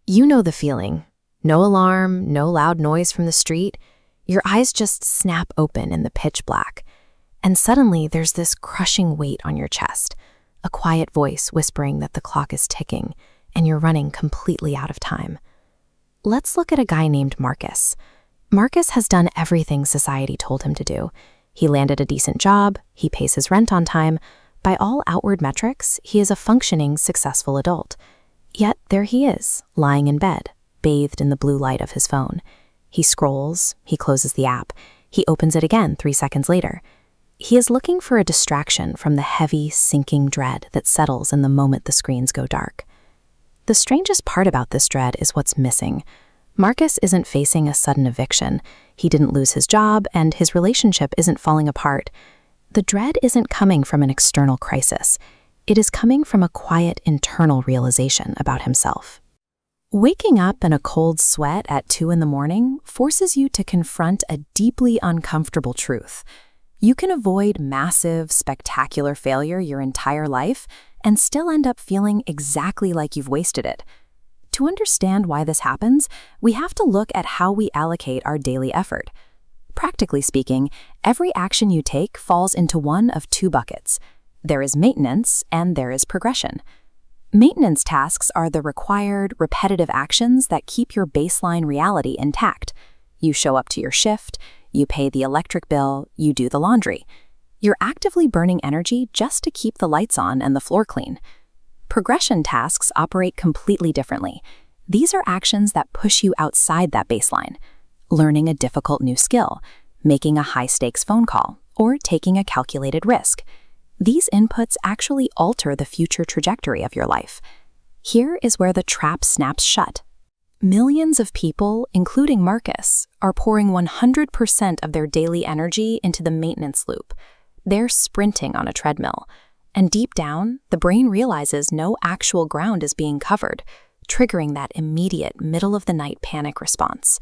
You know the feeling. No alarm, no loud noise from the street. Your eyes just snap open in the pitch black. And suddenly there's this crushing weight on your chest, a quiet voice whispering that the clock is ticking and you're running completely out of time. Let's look at a guy named Marcus. Marcus has done everything society told him to do. He landed a decent job, he pays his rent on time. By all outward metrics, he is a functioning, successful adult. Yet there he is, lying in bed, bathed in the blue light of his phone. He scrolls, he closes the app, he opens it again 3 seconds later. He is looking for a distraction from the heavy, sinking dread that settles in the moment the screens go dark. The strangest part about this dread is what's missing. Marcus isn't facing a sudden eviction. He didn't lose his job, and his relationship isn't falling apart. The dread isn't coming from an external crisis. It is coming from a quiet internal realization about himself. Waking up in a cold sweat at 2 in the morning forces you to confront a deeply uncomfortable truth. You can avoid massive, spectacular failure your entire life and still end up feeling exactly like you've wasted it. To understand why this happens, we have to look at how we allocate our daily effort. Practically speaking, every action you take falls into one of 2 buckets. There is maintenance and there is progression. Maintenance tasks are the required, repetitive actions that keep your baseline reality intact. You show up to your shift, you pay the electric bill, you do the laundry. You're actively burning energy just to keep the lights on and the floor clean. Progression tasks operate completely differently. These are actions that push you outside that baseline. Learning a difficult new skill, making a high-stakes phone call, or taking a calculated risk. These inputs actually alter the future trajectory of your life. Here is where the trap snaps shut. Millions of people, including Marcus, are pouring 100% of their daily energy into the maintenance loop. They're sprinting on a treadmill. And deep down, the brain realizes no actual ground is being covered, triggering that immediate middle-of-the-night panic response.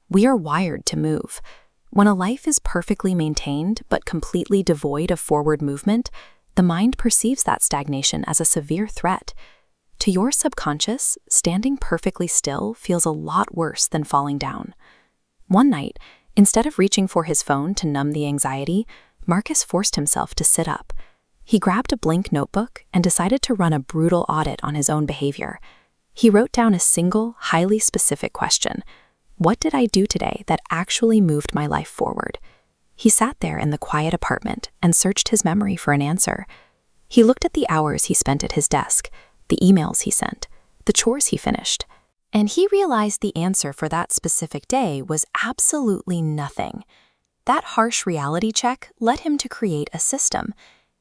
We are wired to move. When a life is perfectly maintained but completely devoid of forward movement, the mind perceives that stagnation as a severe threat. To your subconscious, standing perfectly still feels a lot worse than falling down. One night, instead of reaching for his phone to numb the anxiety, Marcus forced himself to sit up. He grabbed a blank notebook and decided to run a brutal audit on his own behavior. He wrote down a single, highly specific question. What did I do today that actually moved my life forward? He sat there in the quiet apartment and searched his memory for an answer. He looked at the hours he spent at his desk, the emails he sent, the chores he finished, and he realized the answer for that specific day was absolutely nothing. That harsh reality check led him to create a system.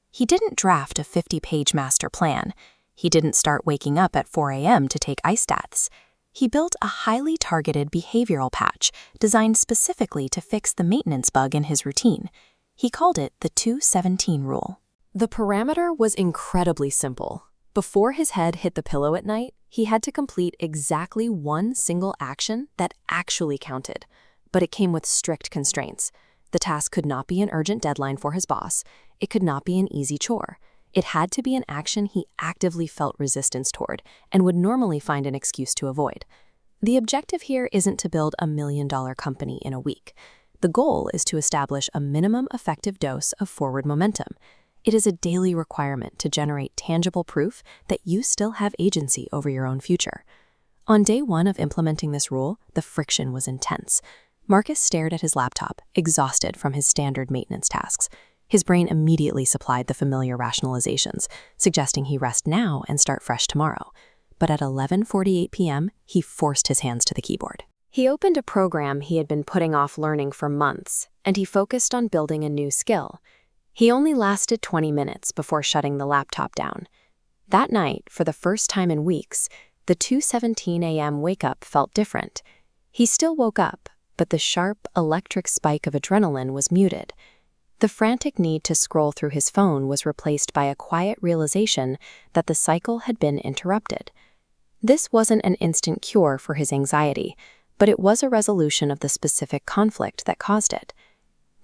He didn't draft a 50-page master plan. He didn't start waking up at 4 a.m. to take ice baths. He built a highly targeted behavioral patch designed specifically to fix the maintenance bug in his routine. He called it the 2-17 rule. The parameter was incredibly simple. Before his head hit the pillow at night, he had to complete exactly one single action that actually counted. But it came with strict constraints. The task could not be an urgent deadline for his boss. It could not be an easy chore. It had to be an action he actively felt resistance toward and would normally find an excuse to avoid. The objective here isn't to build a $1 million company in a week. The goal is to establish a minimum effective dose of forward momentum. It is a daily requirement to generate tangible proof that you still have agency over your own future. On day 1 of implementing this rule, the friction was intense. Marcus stared at his laptop, exhausted from his standard maintenance tasks. His brain immediately supplied the familiar rationalizations, suggesting he rest now and start fresh tomorrow. But at 11:48 p.m., he forced his hands to the keyboard. He opened a program he had been putting off learning for months, and he focused on building a new skill. He only lasted 20 minutes before shutting the laptop down. That night, for the first time in weeks, the 2:17 a.m. wake-up felt different. He still woke up, but the sharp, electric spike of adrenaline was muted. The frantic need to scroll through his phone was replaced by a quiet realization that the cycle had been interrupted. This wasn't an instant cure for his anxiety, but it was a resolution of the specific conflict that caused it.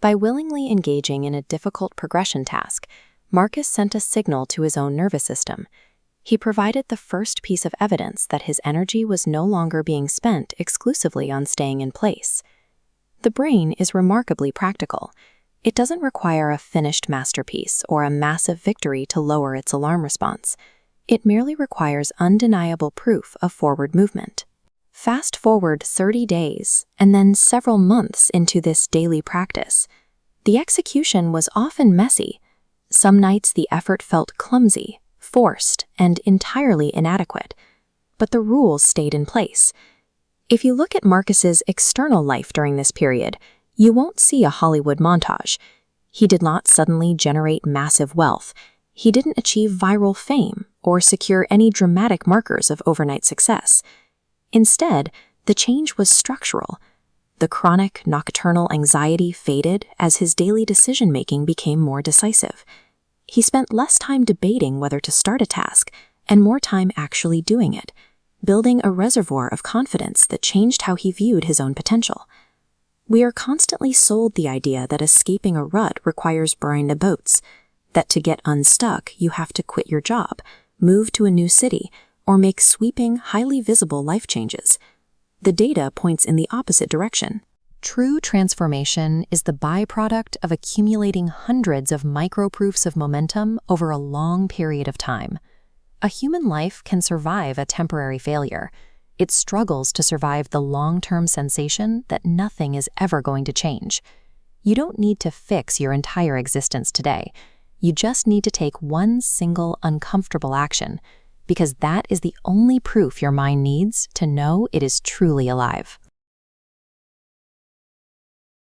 By willingly engaging in a difficult progression task, Marcus sent a signal to his own nervous system. He provided the first piece of evidence that his energy was no longer being spent exclusively on staying in place. The brain is remarkably practical. It doesn't require a finished masterpiece or a massive victory to lower its alarm response. It merely requires undeniable proof of forward movement. Fast forward 30 days, and then several months into this daily practice. The execution was often messy. Some nights the effort felt clumsy, forced, and entirely inadequate. But the rules stayed in place. If you look at Marcus's external life during this period, you won't see a Hollywood montage. He did not suddenly generate massive wealth. He didn't achieve viral fame or secure any dramatic markers of overnight success. Instead, the change was structural. The chronic nocturnal anxiety faded as his daily decision-making became more decisive. He spent less time debating whether to start a task and more time actually doing it, building a reservoir of confidence that changed how he viewed his own potential. We are constantly sold the idea that escaping a rut requires burning the boats, that to get unstuck you have to quit your job, move to a new city, or make sweeping, highly visible life changes. The data points in the opposite direction. True transformation is the byproduct of accumulating hundreds of micro-proofs of momentum over a long period of time. A human life can survive a temporary failure. It struggles to survive the long-term sensation that nothing is ever going to change. You don't need to fix your entire existence today. You just need to take one single uncomfortable action, because that is the only proof your mind needs to know it is truly alive.